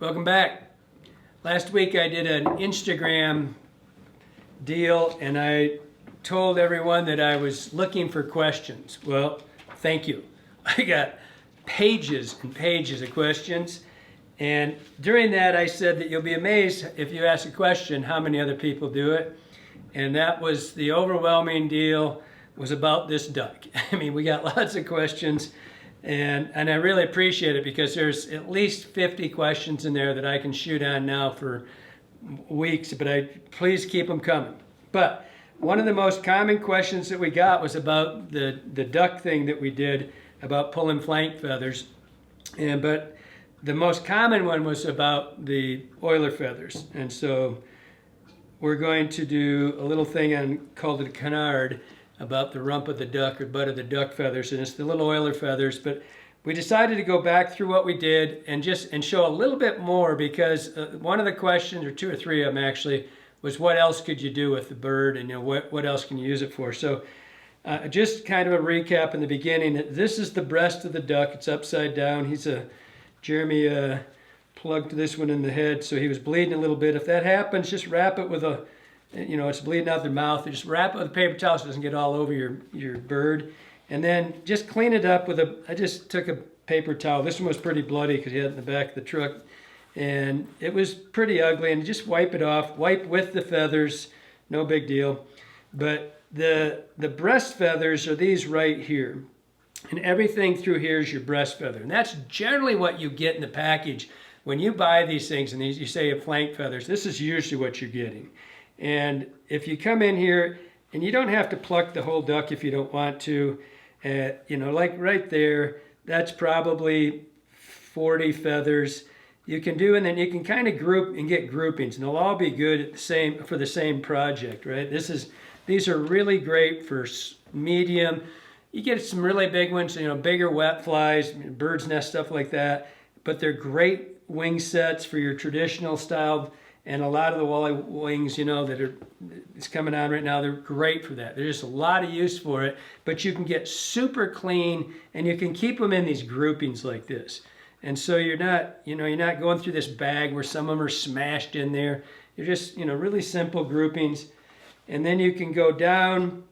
Welcome back. Last week I did an Instagram deal and I told everyone that I was looking for questions. Well, thank you. I got pages and pages of questions, and during that I said that you'll be amazed if you ask a question how many other people do it, and that was the overwhelming deal was about this duck. I mean, we got lots of questions. And I really appreciate it because there's at least 50 questions in there that I can shoot on now for weeks, but please keep them coming. But one of the most common questions that we got was about the duck thing that we did about pulling flank feathers. But the most common one was about the oiler feathers. And so we're going to do a little thing called a canard, about the rump of the duck or butt of the duck feathers, and it's the little oiler feathers. But we decided to go back through what we did and show a little bit more, because one of the questions, or two or three of them actually, was what else could you do with the bird, and what else can you use it for. So just kind of a recap in the beginning. This is the breast of the duck. It's upside down. Jeremy plugged this one in the head, so he was bleeding a little bit. If that happens, just wrap it with it's bleeding out their mouth. Just wrap it with a paper towel so it doesn't get all over your bird. And then just clean it up with I just took a paper towel. This one was pretty bloody because he had it in the back of the truck. And it was pretty ugly. And just wipe it off. Wipe with the feathers. No big deal. But the breast feathers are these right here. And everything through here is your breast feather. And that's generally what you get in the package. When you buy these things and you say flank feathers, this is usually what you're getting. And if you come in here, and you don't have to pluck the whole duck if you don't want to, like right there, that's probably 40 feathers you can do, and then you can kind of group and get groupings, and they'll all be good for the same project, right? These are really great for medium. You get some really big ones, bigger wet flies, bird's nest, stuff like that, but they're great wing sets for your traditional style. And a lot of the walleye wings, it's coming on right now, they're great for that. There's just a lot of use for it, but you can get super clean, and you can keep them in these groupings like this. And so you're not going through this bag where some of them are smashed in there. You're just, really simple groupings. And then you can go down,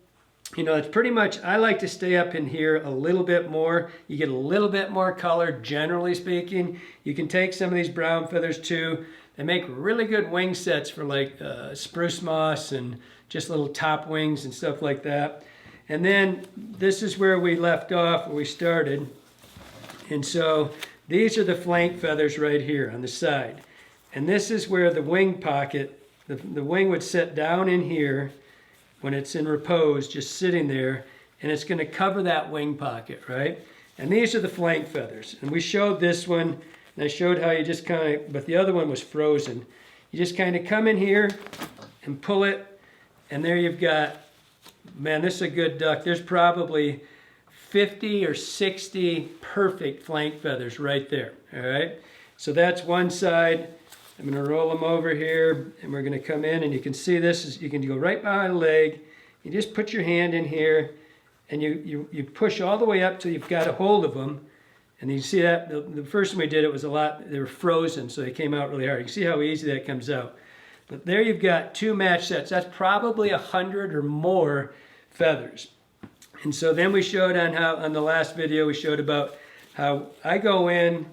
it's pretty much, I like to stay up in here a little bit more. You get a little bit more color, generally speaking. You can take some of these brown feathers too. They make really good wing sets for like spruce moss and just little top wings and stuff like that. And then this is where we left off, where we started. And so these are the flank feathers right here on the side. And this is where the wing pocket, the wing would sit down in here when it's in repose, just sitting there, and it's going to cover that wing pocket, right? And these are the flank feathers. And we showed this one. And I showed how you just kind of, but the other one was frozen. You just kind of come in here and pull it, and there you've got, man, this is a good duck. There's probably 50 or 60 perfect flank feathers right there, all right? So that's one side. I'm going to roll them over here, and we're going to come in, and you can see this. You can go right behind the leg. You just put your hand in here, and you push all the way up till you've got a hold of them. And you see that the first time we did it was they were frozen, so they came out really hard. You can see how easy that comes out. But there you've got two match sets. That's probably 100 or more feathers. And so then we showed on the last video, we showed about how I go in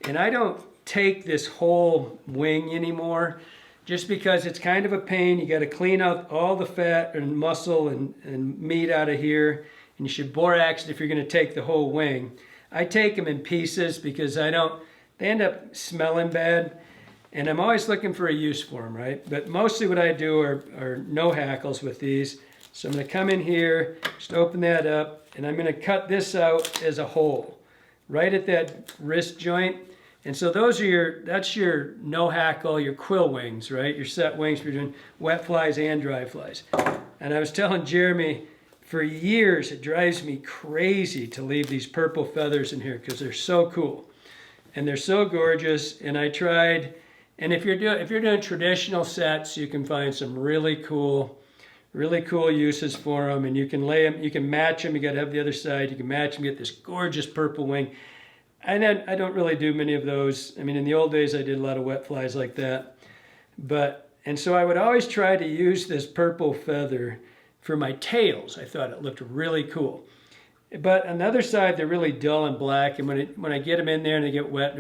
and I don't take this whole wing anymore, just because it's kind of a pain. You got to clean out all the fat and muscle and meat out of here. And you should borax it if you're going to take the whole wing. I take them in pieces because they end up smelling bad, and I'm always looking for a use for them, right? But mostly what I do are no hackles with these. So I'm going to come in here, just open that up, and I'm going to cut this out as a hole, right at that wrist joint. And so that's your no hackle, your quill wings, right? Your set wings for doing wet flies and dry flies. And I was telling Jeremy, for years, it drives me crazy to leave these purple feathers in here because they're so cool and they're so gorgeous. And I tried, and if you're doing traditional sets, you can find some really cool uses for them, and you can lay them, you can match them. You got to have the other side. You can match them, get this gorgeous purple wing. And I don't really do many of those. I mean, in the old days, I did a lot of wet flies like that. And so I would always try to use this purple feather for my tails. I thought it looked really cool. But on the other side, they're really dull and black. And when I get them in there and they get wet,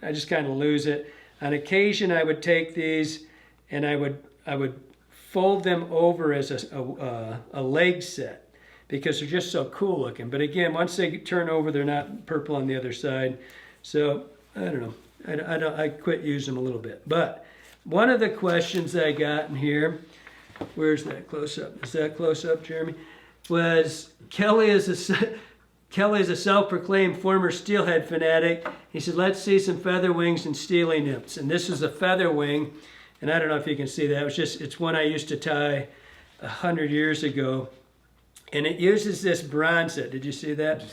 I just kind of lose it. On occasion, I would take these and I would fold them over as a leg set because they're just so cool looking. But again, once they turn over, they're not purple on the other side. So I don't know. I quit using them a little bit. But one of the questions I got in here, where's that close up? Is that close up, Jeremy? Was Kelly is a self-proclaimed former steelhead fanatic. He said, let's see some feather wings and steely nips. And this is a feather wing. And I don't know if you can see that. It's one I used to tie 100 years ago. And it uses this bronze set. Did you see that?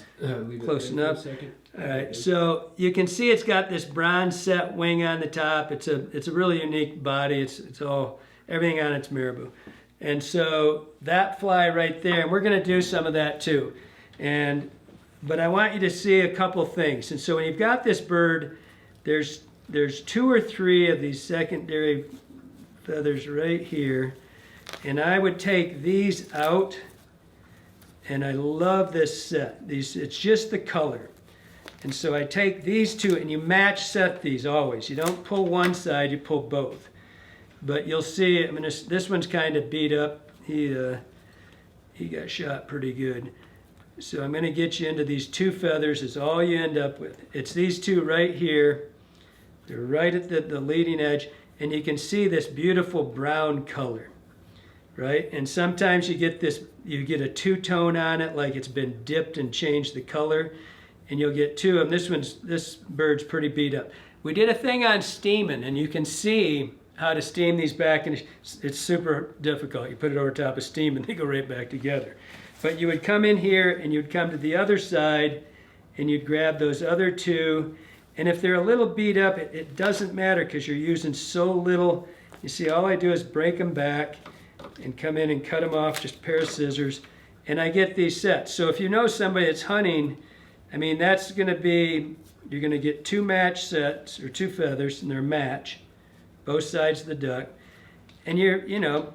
Close enough. All right. So you can see it's got this bronze set wing on the top. It's a really unique body. It's all everything on it's marabou. And so that fly right there, and we're going to do some of that too. But I want you to see a couple things. And so when you've got this bird, there's 2 or 3 of these secondary feathers right here. And I would take these out. And I love this set. It's just the color. And so I take these 2 and you match set these always. You don't pull one side, you pull both. But you'll see, I mean, this one's kind of beat up. He got shot pretty good. So I'm going to get you into these 2 feathers is all you end up with. It's these 2 right here. They're right at the leading edge. And you can see this beautiful brown color, right? And sometimes you get a 2-tone on it, like it's been dipped and changed the color. And you'll get 2 of them. This bird's pretty beat up. We did a thing on steaming, and you can see how to steam these back, and it's super difficult. You put it over top of steam and they go right back together. But you would come in here and you'd come to the other side and you'd grab those other 2. And if they're a little beat up, it doesn't matter because you're using so little. You see, all I do is break them back and come in and cut them off, just a pair of scissors, and I get these sets. So if you know somebody that's hunting, I mean, that's going to be, you're going to get 2 match sets or 2 feathers, and they're match, both sides of the duck. And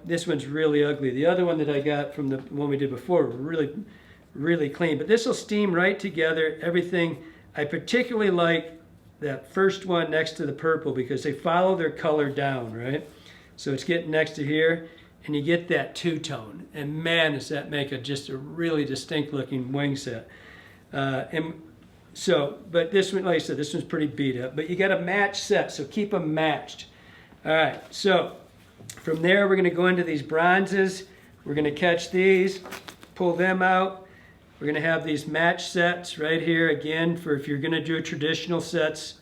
this one's really ugly. The other one that I got from the one we did before, really, really clean. But this will steam right together, everything. I particularly like that first one next to the purple because they follow their color down, right? So it's getting next to here, and you get that 2-tone. And man, does that make just a really distinct looking wing set. But this one, like I said, this one's pretty beat up. But you got a match set, so keep them matched. All right, so from there, we're going to go into these bronzes. We're going to catch these, pull them out. We're going to have these match sets right here again for if you're going to do traditional sets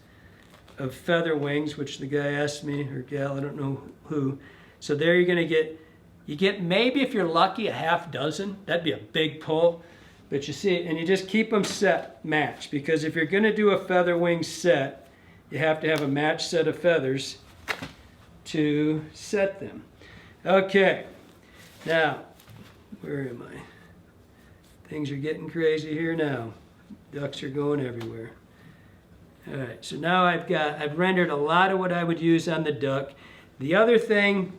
of feather wings, which the guy asked me, or gal, I don't know who. So there you're going to get maybe if you're lucky a half dozen. That'd be a big pull. But you see, and you just keep them set matched because if you're going to do a feather wing set, you have to have a matched set of feathers to set them. Okay, now, where am I? Things are getting crazy here now. Ducks are going everywhere. All right, so now I've rendered a lot of what I would use on the duck. The other thing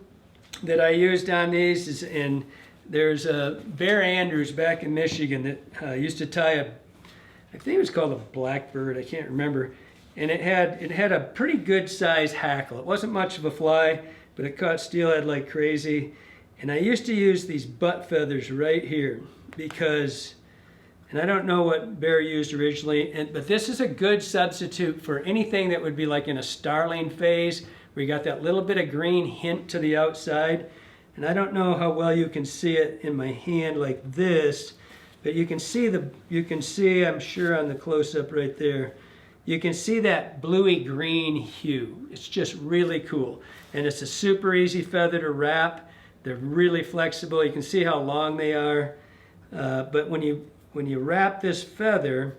that I used on these is, and there's a Bear Andrews back in Michigan that used to tie I think it was called a blackbird, I can't remember. And it had a pretty good size hackle. It wasn't much of a fly, but it caught steelhead like crazy. And I used to use these butt feathers right here because, and I don't know what Bear used originally, but this is a good substitute for anything that would be like in a starling phase, where you got that little bit of green hint to the outside. And I don't know how well you can see it in my hand like this, but you can see, I'm sure on the close-up right there, you can see that bluey green hue. It's just really cool. And it's a super easy feather to wrap. They're really flexible. You can see how long they are. But when you wrap this feather,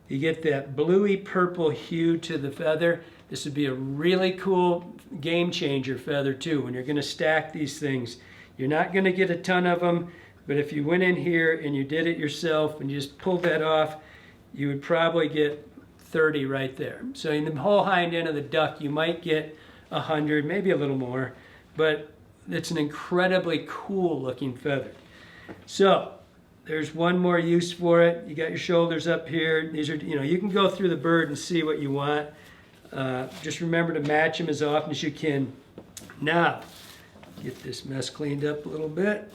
you get that bluey purple hue to the feather. This would be a really cool game changer feather too when you're going to stack these things. You're not going to get a ton of them, but if you went in here and you did it yourself and you just pulled that off, you would probably get 30 right there. So in the whole hind end of the duck, you might get 100, maybe a little more, but it's an incredibly cool looking feather. So there's one more use for it. You got your shoulders up here. These are, you can go through the bird and see what you want. Just remember to match them as often as you can. Now, get this mess cleaned up a little bit.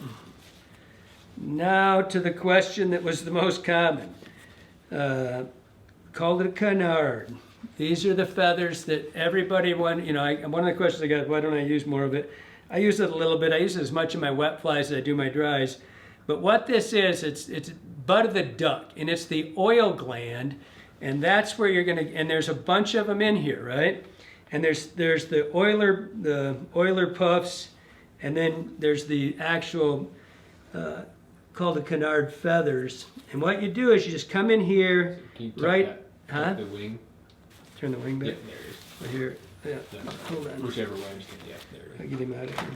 Now to the question that was the most common. Called it a canard. These are the feathers that everybody one of the questions I got, why don't I use more of it? I use it a little bit. I use it as much in my wet flies as I do my dries. But what this is, it's bud of the duck, and it's the oil gland, and that's where you're gonna, and there's a bunch of them in here, right? And there's the oiler puffs, and then there's the actual, called the Canard Feathers. And what you do is you just come in here, Tuck the wing. Turn the wing back. Yeah, there it is. Right here. Yeah. Hold on. Whichever way I'm standing. Yeah, there it I'll is. get him out of here.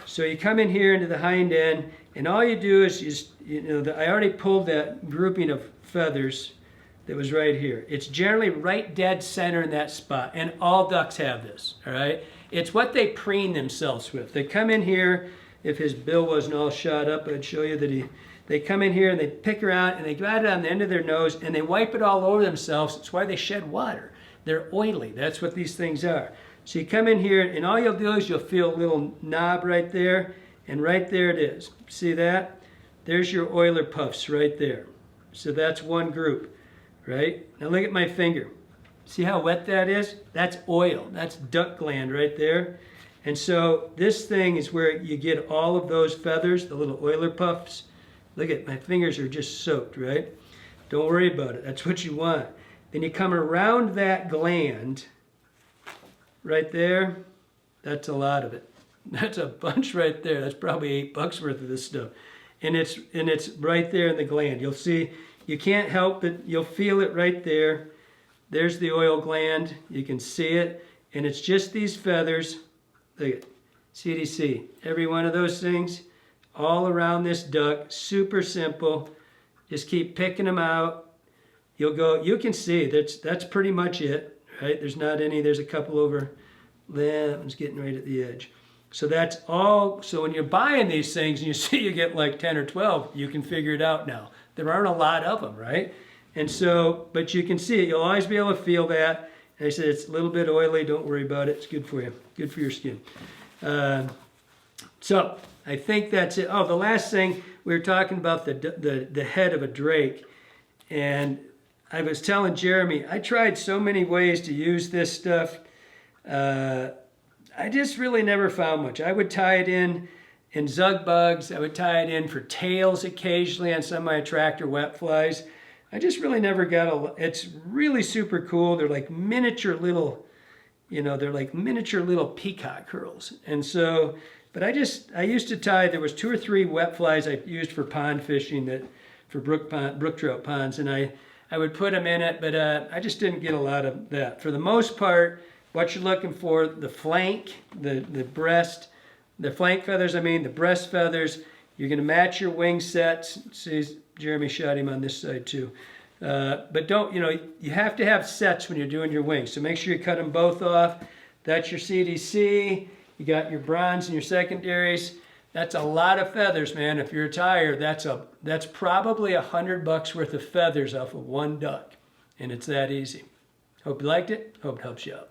So you come in here into the hind end, and all you do is I already pulled that grouping of feathers that was right here. It's generally right dead center in that spot, and all ducks have this, all right? It's what they preen themselves with. They come in here, if his bill wasn't all shot up, I'd show you that they come in here and they pick around and they got it on the end of their nose and they wipe it all over themselves. It's why they shed water. They're oily. That's what these things are. So you come in here and all you'll do is you'll feel a little knob right there, and right there it is. See that? There's your oiler puffs right there. So that's one group, right? Now look at my finger. See how wet that is? That's oil. That's duck gland right there. And so this thing is where you get all of those feathers, the little oiler puffs. Look at my fingers are just soaked, right? Don't worry about it. That's what you want. Then you come around that gland right there. That's a lot of it. That's a bunch right there. That's probably $8 worth of this stuff. And it's right there in the gland. You'll see, you can't help it. You'll feel it right there. There's the oil gland. You can see it. And it's just these feathers. Look at CDC. Every one of those things all around this duck. Super simple. Just keep picking them out. You can see that's pretty much it, right? There's not any, there's a couple over, that one's getting right at the edge. So that's all, so when you're buying these things and you see you get like 10 or 12, you can figure it out now. There aren't a lot of them, right? And so, but you can see it, you'll always be able to feel that. And I said, it's a little bit oily, don't worry about it, it's good for you, good for your skin. So, I think that's it. Oh, the last thing, we were talking about the head of a drake. And I was telling Jeremy, I tried so many ways to use this stuff. I just really never found much. I would tie it in zug bugs. I would tie it in for tails occasionally on some of my attractor wet flies. I just really never got it's really super cool. They're like miniature little, they're like miniature little peacock curls. And so, but I used to tie, there was 2 or 3 wet flies I used for pond fishing for brook trout ponds, and I would put them in it, but I just didn't get a lot of that. For the most part, what you're looking for, the flank, the breast, the flank feathers, the breast feathers, you're gonna match your wing sets. See, Jeremy shot him on this side too. But don't, you have to have sets when you're doing your wings, so make sure you cut them both off. That's your CDC. You got your bronze and your secondaries. That's a lot of feathers, man. If you're a tyer, that's probably $100 worth of feathers off of one duck. And it's that easy. Hope you liked it. Hope it helps you out.